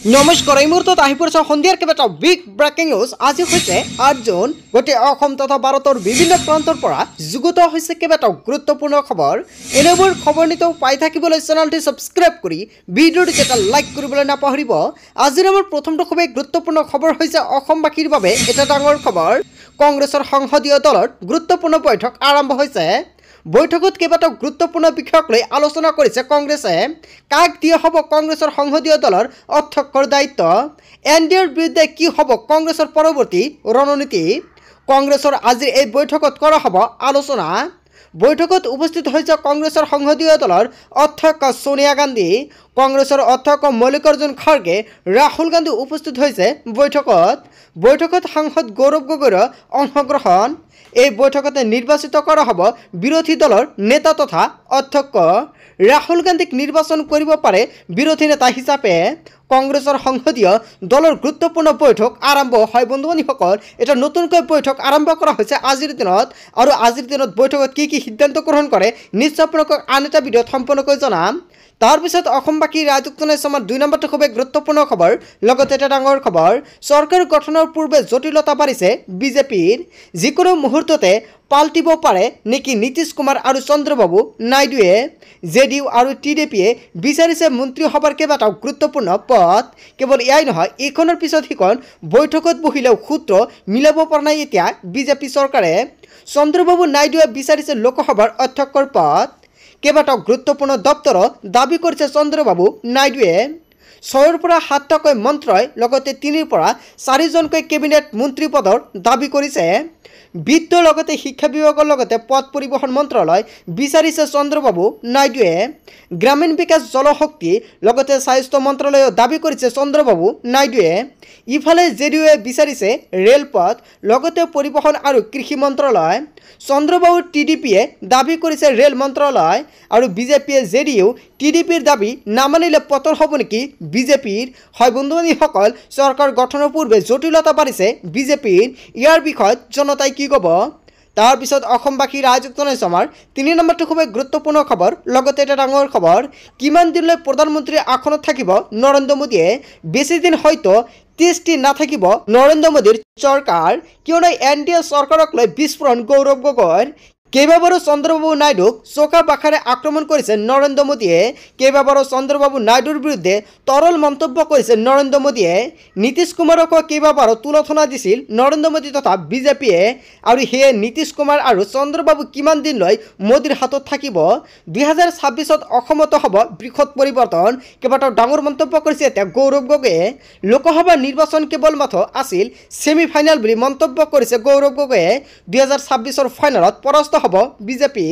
নমস্কাৰ এই মুহূৰ্তত আহি পৰিছে সন্ধিয়াৰ কেইবাটাও বিগ ব্ৰেকিং নিউজ। আজি হৈছে ৮ জুন। গোটেই অসম তথা ভাৰতৰ বিভিন্ন প্ৰান্তৰ পৰা যুগুত হৈছে কেইবাটাও গুৰুত্বপূৰ্ণ খবৰ। এনেবোৰ খবৰ নিতৌ পাই থাকিবলৈ চেনেলটি সাবস্ক্ৰাইব কৰি ভিডিঅ'টো এটা লাইক কৰিবলৈ নাপাহৰিব। আজিৰ আমাৰ প্ৰথমটো খুবেই গুৰুত্বপূৰ্ণ খবৰ হৈছে অসমবাসীৰ বাবে এটা ডাঙৰ খবৰ। কংগ্ৰেছৰ সংসদীয় দলৰ গুৰুত্বপূৰ্ণ বৈঠক আৰম্ভ হৈছে। বৈঠকত কেইবাটাও গুৰুত্বপূৰ্ণ বিষয়ক লৈ আলোচনা কৰিছে কংগ্ৰেছে। কাক দিয়া হ'ব কংগ্ৰেছৰ সংসদীয় দলৰ অধ্যক্ষৰ দায়িত্ব? এনডিএৰ বিৰুদ্ধে কি হ'ব কংগ্ৰেছৰ পৰৱৰ্তী ৰণনীতি? কংগ্ৰেছৰ আজিৰ এই বৈঠকত কৰা হ'ব আলোচনা। বৈঠকত উপস্থিত হৈছে কংগ্ৰেছৰ সংসদীয় দলৰ অধ্যক্ষ সোনিয়া গান্ধী, কংগ্ৰেছৰ অধ্যক্ষ মল্লিকাৰ্জুন খাৰ্গে, ৰাহুল গান্ধী উপস্থিত হৈছে বৈঠকত সাংসদ গৌৰৱ গগৈৰ অংশগ্ৰহণ। এই বৈঠকতে নিৰ্বাচিত কৰা হ'ব বিৰোধী দলৰ নেতা তথা অধ্যক্ষ। ৰাহুল গান্ধীক নিৰ্বাচন কৰিব পাৰে বিৰোধী নেতা হিচাপে। কংগ্ৰেছৰ সংসদীয় দলৰ গুৰুত্বপূৰ্ণ বৈঠক আৰম্ভ হয়। বন্ধুবান্ধৱীসকল, এটা নতুনকৈ বৈঠক আৰম্ভ কৰা হৈছে আজিৰ দিনত। আৰু আজিৰ দিনত বৈঠকত কি সিদ্ধান্ত গ্ৰহণ কৰে নিশ্চয় আপোনালোকক আন এটা ভিডিঅ'ত সম্পূৰ্ণকৈ জনাম। তাৰপিছত অসমবাসী ৰাইজক জনাইছোঁ আমাৰ ২ নম্বৰটো খুবেই গুৰুত্বপূৰ্ণ খবৰ। লগতে এটা ডাঙৰ খবৰ, চৰকাৰ গঠনৰ পূৰ্বে জটিলতা বাঢ়িছে বিজেপিৰ। যিকোনো মুহূৰ্ততে পাল্টিব পাৰে নেকি নীতিশ কুমাৰ আৰু চন্দ্ৰবাবু নাইডুৱে? জেডিইউ আৰু টিডিপিয়ে বিচাৰিছে মন্ত্ৰীসভাৰ কেইবাটাও গুৰুত্বপূৰ্ণ পদ। কেৱল এয়াই নহয়, ইখনৰ পিছত সিখন বৈঠকত বহিলেও সূত্ৰ মিলাব পৰা নাই এতিয়া বিজেপি চৰকাৰে। চন্দ্ৰবাবু নাইডুৱে বিচাৰিছে লোকসভাৰ অধ্যক্ষৰ পদ। কেইবাটাও গুৰুত্বপূৰ্ণ দপ্তৰৰ দাবী কৰিছে চন্দ্ৰবাবু নাইডুৱে। ৬ৰ পৰা ৭টাকৈ মন্ত্ৰই লগতে ৩ৰ পৰা ৪জনকৈ কেবিনেট মন্ত্ৰী পদৰ দাবী কৰিছে। বিত্ত লগতে শিক্ষা বিভাগৰ লগতে পথ পৰিবহণ মন্ত্ৰালয় বিচাৰিছে চন্দ্ৰবাবু নাইডুৱে। গ্ৰামীণ বিকাশ, জলশক্তি লগতে স্বাস্থ্য মন্ত্ৰালয়ো দাবী কৰিছে চন্দ্ৰবাবু নাইডুৱে। ইফালে জেডিইউৱে বিচাৰিছে ৰেলপথ লগতে পৰিবহণ আৰু কৃষি মন্ত্ৰালয়। চন্দ্ৰবাবু টিডিপিয়ে দাবী কৰিছে ৰেল মন্ত্ৰালয়। আৰু বিজেপিয়ে জেডিইউ টিডিপিৰ দাবী নামানিলে পতন হ'ব নেকি বিজেপিৰ? হয় বন্ধুবান্ধৱীসকল, চৰকাৰ গঠনৰ পূৰ্বে জটিলতা বাঢ়িছে বিজেপিৰ। ইয়াৰ বিষয়ত জনতাই কি ক'ব? তাৰপিছত অসমবাসী ৰাইজক জনাইছোঁ আমাৰ ৩ নম্বৰটো খুবেই গুৰুত্বপূৰ্ণ খবৰ। লগতে এটা ডাঙৰ খবৰ, কিমান দিনলৈ প্ৰধানমন্ত্ৰীৰ আসনত থাকিব নৰেন্দ্ৰ মোদীয়ে? বেছি দিন হয়তো টেষ্টি নাথাকিব নৰেন্দ্ৰ মোদীৰ চৰকাৰ, কিয়নো এনডিএ চৰকাৰক লৈ বিস্ফোৰণ গৌৰৱ গগৈৰ। কেইবাবাৰো চন্দ্ৰবাবু নাইডুক চোকা বাখাৰে আক্ৰমণ কৰিছে নৰেন্দ্ৰ মোদীয়ে। কেইবাবাৰো চন্দ্ৰবাবু নাইডুৰ বিৰুদ্ধে তৰল মন্তব্য কৰিছে নৰেন্দ্ৰ মোদীয়ে। নীতিশ কুমাৰকো কেইবাবাৰো তুলনা দিছিল নৰেন্দ্ৰ মোদী তথা বিজেপিয়ে। আৰু সেয়ে নীতিশ কুমাৰ আৰু চন্দ্ৰবাবু কিমান দিনলৈ মোদীৰ হাতত থাকিব? ২০২৬ত অসমতো হ'ব বৃহৎ পৰিৱৰ্তন। কেইবাটাও ডাঙৰ মন্তব্য কৰিছে এতিয়া গৌৰৱ গগৈয়ে। লোকসভা নিৰ্বাচন কেৱল মাথো আছিল ছেমি ফাইনেল বুলি মন্তব্য কৰিছে গৌৰৱ গগৈয়ে। ২০২৬ৰ ফাইনেলত পৰাস্ত হ'ব বিজেপি।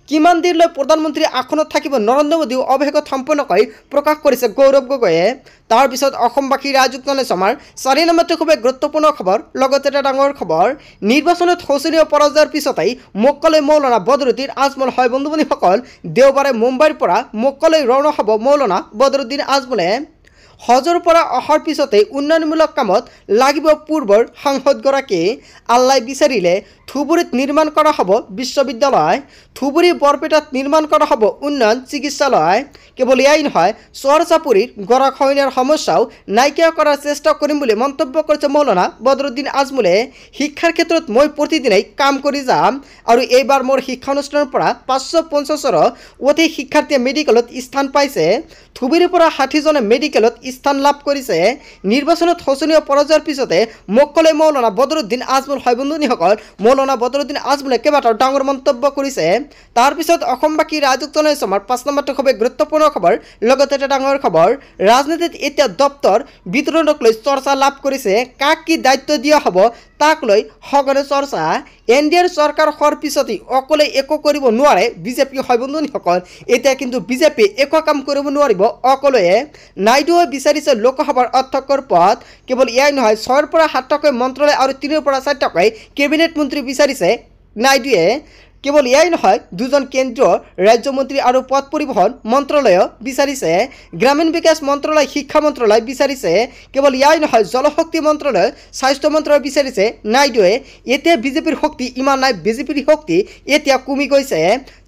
কিমান দিনলৈ প্ৰধানমন্ত্ৰী আসনত থাকিব নৰেন্দ্ৰ মোদীও অৱশেষত সম্পূৰ্ণকৈ প্ৰকাশ কৰিছে গৌৰৱ গগৈয়ে। তাৰপিছত অসমবাসী ৰাইজক জনাইছোঁ আমাৰ ৪ নম্বৰটো খুবেই গুৰুত্বপূৰ্ণ খবৰ। লগতে এটা ডাঙৰ খবৰ, নিৰ্বাচনত শোচনীয় পৰাজয়ৰ পিছতেই মক্কালৈ মৌলানা বদৰুদ্দিন আজমল। হয় বন্ধুবান্ধৱীসকল, দেওবাৰে মুম্বাইৰ পৰা মক্কালৈ ৰাওনা হ'ব মৌলানা বদৰুদ্দিন আজমলে। হজৰ পৰা অহাৰ পিছতেই উন্নয়নমূলক কামত লাগিব পূৰ্বৰ সাংসদগৰাকী। আল্লাই বিচাৰিলে ধুবুৰীত নিৰ্মাণ কৰা হ'ব বিশ্ববিদ্যালয়। ধুবুৰী বৰপেটাত নিৰ্মাণ কৰা হ'ব উন্নয়ন চিকিৎসালয়। কেৱল এয়াই নহয়, চৰ চাপৰিৰ গৰাখহনীয়াৰ সমস্যাও নাইকিয়া কৰাৰ চেষ্টা কৰিম বুলি মন্তব্য কৰিছে মৌলানা বদৰুদ্দিন আজমলে। শিক্ষাৰ ক্ষেত্ৰত মই প্ৰতিদিনেই কাম কৰি যাম। আৰু এইবাৰ মোৰ শিক্ষানুষ্ঠানৰ পৰা ৫৫০ৰো অধিক শিক্ষাৰ্থীয়ে মেডিকেলত স্থান পাইছে। ধুবুৰীৰ পৰা ৬০জনে মেডিকেলত স্থান লাভ কৰিছে। নিৰ্বাচনত শোচনীয় পৰাজয়ৰ পিছতে মক্কালৈ মৌলানা বদৰুদ্দিন আজমল। হয় বন্ধুসকল, মৌলানা বদৰুদ্দিন আজমলে কেইবাটাও ডাঙৰ মন্তব্য কৰিছে। তাৰপিছত অসমবাসী ৰাইজক জনাইছোঁ আমাৰ ৫ নম্বৰটো খুবেই গুৰুত্বপূৰ্ণ খবৰ। লগতে এটা ডাঙৰ খবৰ, ৰাজনীতিত এতিয়া দপ্তৰ বিতৰণক লৈ চৰ্চা লাভ কৰিছে। কাক কি দায়িত্ব দিয়া হ'ব তাক লৈ সঘনে চৰ্চা। এনডিএৰ চৰকাৰ হোৱাৰ পিছতেই অকলে একো কৰিব নোৱাৰে বিজেপি। হয় বন্ধুসকল, এতিয়া কিন্তু বিজেপি একো কাম কৰিব নোৱাৰিব অকলে। নাইডুৱে বিচাৰিছে লোকসভাৰ অধ্যক্ষৰ পদ। কেৱল এয়াই নহয়, ৬ৰ পৰা ৭টাকৈ মন্ত্ৰালয় আৰু ৩ৰ পৰা ৪টাকৈ কেবিনেট মন্ত্ৰী বিচাৰিছে নাইডুৱে। কেৱল এয়াই নহয়, 2জন কেন্দ্ৰীয় ৰাজ্যমন্ত্ৰী আৰু পথ পৰিবহণ মন্ত্ৰালয় বিচাৰিছে। গ্ৰামীণ বিকাশ মন্ত্ৰালয়, শিক্ষা মন্ত্ৰালয় বিচাৰিছে। কেৱল এয়াই নহয়, জলশক্তি মন্ত্ৰালয়, স্বাস্থ্য মন্ত্ৰালয় বিচাৰিছে নাইডুৱে। এতিয়া বিজেপিৰ শক্তি ইমান নাই, বিজেপিৰ শক্তি এতিয়া কমি গৈছে।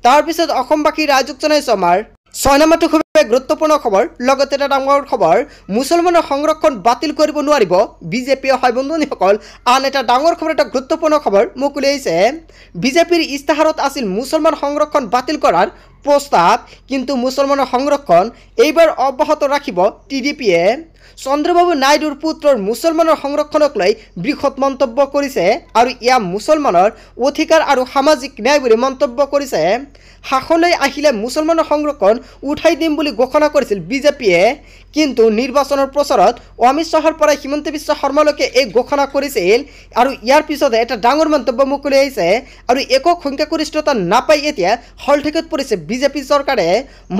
তাৰপিছত অসমবাসী ৰাইজক জনাইছোঁ আমাৰ ৬ নম্বৰটো গুৰুত্বপূৰ্ণ খবৰ লগতে এটা ডাঙৰ খবৰ মুছলমানৰ সংৰক্ষণ বাতিল কৰিব নোৱাৰিব বিজেপি হয় বন্ধুসকল আন এটা ডাঙৰ খবৰ এটা গুৰুত্বপূৰ্ণ খবৰ মোক উলিয়াইছে বিজেপিৰ ইস্তাহাৰত আছিল মুছলমান সংৰক্ষণ বাতিল কৰাৰ প্ৰস্তাৱ কিন্তু মুছলমানৰ সংৰক্ষণ এইবাৰ অব্যাহত ৰাখিব টিডিপিয়ে চন্দ্ৰবাবু নাইডুৰ পুত্ৰৰ মুছলমানৰ সংৰক্ষণক লৈ বৃহৎ মন্তব্য কৰিছে আৰু ইয়া মুছলমানৰ অধিকাৰ আৰু সামাজিক ন্যায় বুলি মন্তব্য কৰিছে শাসনলৈ আহিলে মুছলমানৰ সংৰক্ষণ উঠাই দিম বুলি ঘোষণা কৰিছিল বিজেপিয়ে কিন্তু নিৰ্বাচনৰ প্ৰচাৰত অমিত শ্বাহৰ পৰা হিমন্ত বিশ্ব শৰ্মালৈকে এই ঘোষণা কৰিছিল আৰু ইয়াৰ পিছতে এটা ডাঙৰ মন্তব্য মুকলি আহিছে আৰু একক সংখ্যাগৰিষ্ঠতা নাপাই এতিয়া হলঠেকত পৰিছে বিজেপি চৰকাৰে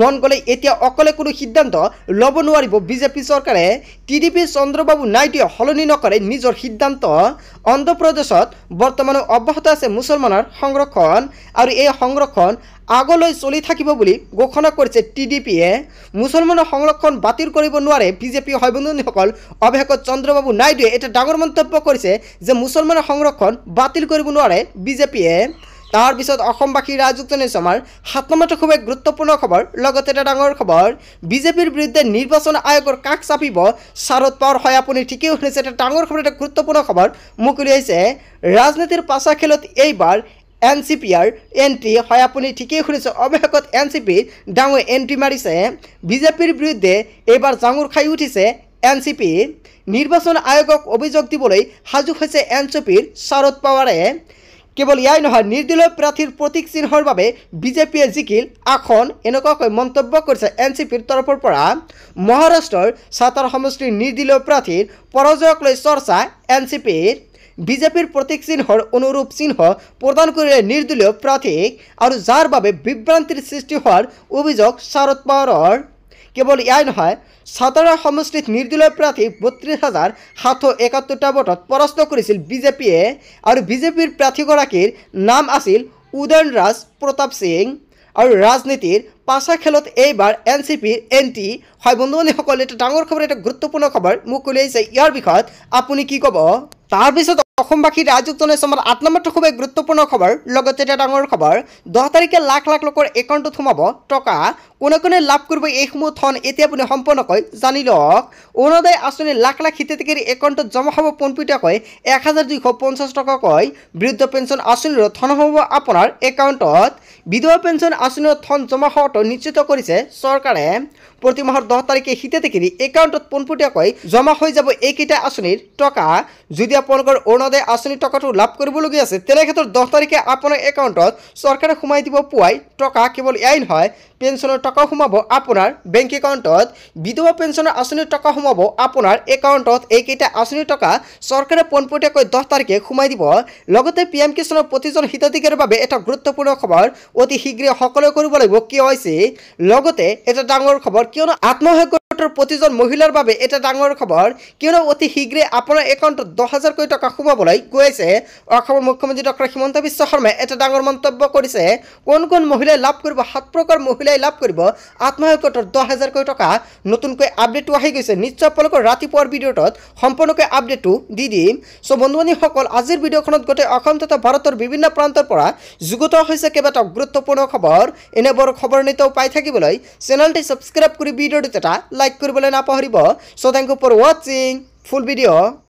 মন গ'লে এতিয়া অকলে কোনো সিদ্ধান্ত ল'ব নোৱাৰিব বিজেপি চৰকাৰে টিডিপি চন্দ্ৰবাবু নাইডুৱে সলনি নকৰে নিজৰ সিদ্ধান্ত অন্ধ্ৰপ্ৰদেশত বৰ্তমানে অব্যাহত আছে মুছলমানৰ সংৰক্ষণ আৰু এই সংৰক্ষণ আগলৈ চলি থাকিব বুলি ঘোষণা কৰিছে টিডিপিয়ে মুছলমানৰ সংৰক্ষণ বাতিল কৰিব নোৱাৰে বিজেপি হয় বন্ধুসকল অৱশেষত চন্দ্ৰবাবু নাইডুৱে এটা ডাঙৰ মন্তব্য কৰিছে যে মুছলমানৰ সংৰক্ষণ বাতিল কৰিব নোৱাৰে বিজেপিয়ে তাৰ পিছত অসমবাসী ৰাজযুক্ত নিউজৰ 7 নম্বৰটো খুব গুৰুত্বপূৰ্ণ খবৰ লগতে এটা ডাঙৰ খবৰ বিজেপিৰ বিৰুদ্ধে নিৰ্বাচন আয়োগৰ কাষ চাপিব শাৰদ পাৱাৰ হয় আপুনি ঠিকই শুনিছে এটা ডাঙৰ খবৰ এটা গুৰুত্বপূৰ্ণ খবৰ মুকলি হৈছে ৰাজনীতিৰ পাছা খেলত এইবাৰ এনচিপিৰ এন্ট্ৰি হয় আপুনি ঠিকই শুনিছে অৱশেষত এনচিপিৰ ডাঙৰ এন্ট্ৰি মাৰিছে বিজেপিৰ বিৰুদ্ধে এইবাৰ জাঙুৰ খাই উঠিছে এনচিপি নিৰ্বাচন আয়োগক অভিযোগ দিবলৈ সাজু হৈছে এনচিপিৰ শাৰদ পাৱাৰে কেৱল ইয়াই নহয় নিৰ্দলীয় প্ৰাৰ্থীৰ প্ৰতীক চিহ্নৰ বাবে বিজেপিয়ে জিকিল আসন এনেকুৱাকৈ মন্তব্য কৰিছে এনচিপিৰ তৰফৰ পৰা মহাৰাষ্ট্ৰৰ সাতাৰা সমষ্টিৰ নিৰ্দলীয় প্ৰাৰ্থীৰ পৰাজয়ক লৈ চৰ্চা এনচিপিৰ বিজেপিৰ প্ৰতীক চিহ্নৰ অনুৰূপ চিহ্ন প্ৰদান কৰিলে নিৰ্দলীয় প্ৰাৰ্থীক আৰু যাৰ বাবে বিভ্ৰান্তিৰ সৃষ্টি হোৱাৰ অভিযোগ শাৰদ পাৱাৰৰ কেৱল ইয়াই নহয় সাতাৰা সমষ্টিত নিৰ্দলীয় প্ৰাৰ্থী 32,771টা ভোটত পৰাস্ত কৰিছিল বিজেপিয়ে আৰু বিজেপিৰ প্ৰাৰ্থীগৰাকীৰ নাম আছিল উদয়নৰাজ প্ৰতাপ সিং আৰু ৰাজনীতিৰ পাছা খেলত এইবাৰ এনচিপিৰ এন্ট্ৰি হয় বন্ধুসকল এটা ডাঙৰ খবৰ এটা গুৰুত্বপূৰ্ণ খবৰ মোক উলিয়াইছে ইয়াৰ বিষয়ত আপুনি কি ক'ব তাৰপিছত অসমবাসী ৰাজযুক্ত নিউজৰ 8 নম্বৰটো খুব গুৰুত্বপূৰ্ণ খবৰ লগতে এটা ডাঙৰ খবৰ 10 তাৰিখে লাখ লাখ লোকৰ একাউণ্টত সোমাব টকা কোনে কোনে লাভ কৰিব এই সমূহ ধন এতিয়া আপুনি সম্পূৰ্ণকৈ জানি লওক অৰুণোদয় আঁচনি লাখ লাখ হিতাধিকাৰী একাউণ্টত জমা হ'ব পোনপটীয়াকৈ 1250 টকাকৈ বৃদ্ধ পেঞ্চন আঁচনিৰ ধন হ'ব আপোনাৰ একাউণ্টত বিধৱা পেঞ্চন আঁচনিৰ ধন জমা হোৱাটো নিশ্চিত কৰিছে চৰকাৰে প্ৰতি মাহৰ 10 তাৰিখে হিতাধিকাৰী একাউণ্টত পোনপটীয়াকৈ জমা হৈ যাব এইকেইটা আঁচনিৰ টকা যদি আপোনালোকৰ অৰুণোদয় আঁচনিৰ টকাটো লাভ কৰিবলগীয়া আছে তেনে ক্ষেত্ৰত 10 তাৰিখে আপোনাৰ একাউণ্টত চৰকাৰে সোমাই দিব পুৱাই টকা কেৱল ইয়াই নহয় পেঞ্চনৰ টকা সোমাব আপোনাৰ বেংক একাউণ্টত বিধৱা পেঞ্চনৰ আঁচনিৰ টকা সোমাব আপোনাৰ একাউণ্টত এইকেইটা আঁচনিৰ টকা চৰকাৰে পোনপটীয়াকৈ 10 তাৰিখে সোমাই দিব লগতে পিএম কিষাণৰ প্ৰতিজন হিতাধিকাৰীৰ বাবে এটা গুৰুত্বপূৰ্ণ খবৰ অতি শীঘ্ৰে সকলোৱে কৰিব লাগিব কি হৈছে লগতে এটা ডাঙৰ খবৰ কিয়নো আত্মসহায়ক গোটৰ প্ৰতিজন মহিলাৰ বাবে এটা ডাঙৰ খবৰ কিয়নো অতি শীঘ্ৰে আপোনাৰ একাউণ্টত 10,000 কোটি টকা সোমাবলৈ গৈ আছে অসমৰ মুখ্যমন্ত্ৰী ডক্টৰ হিমন্ত বিশ্ব শৰ্মাই এটা ডাঙৰ মন্তব্য কৰিছে কোন কোন মহিলাই লাভ কৰিব 7 প্ৰকাৰ মহিলাই লাভ কৰিব আত্মসহায়ক গোটৰ 10,000 কোটি টকা নতুনকৈ আপডেটটো আহি গৈছে নিশ্চয় আপোনালোকৰ ৰাতিপুৱাৰ ভিডিঅ'টোত সম্পূৰ্ণকৈ আপডেটটো দি দিম সো বন্ধুসকল আজিৰ ভিডিঅ'খনত গোটেই অসম তথা ভাৰতৰ বিভিন্ন প্ৰান্তৰ পৰা যুগুত হৈছে কেইবাটাও গুৰুত্বপূৰ্ণ খবৰ এনেবোৰ খবৰ নিতৌ পাই থাকিবলৈ চেনেলটি সাবস্ক্ৰাইব কৰি ভিডিঅ'টো এটা লাইক কৰিবলৈ নাপাহৰিব so thank you for watching full video'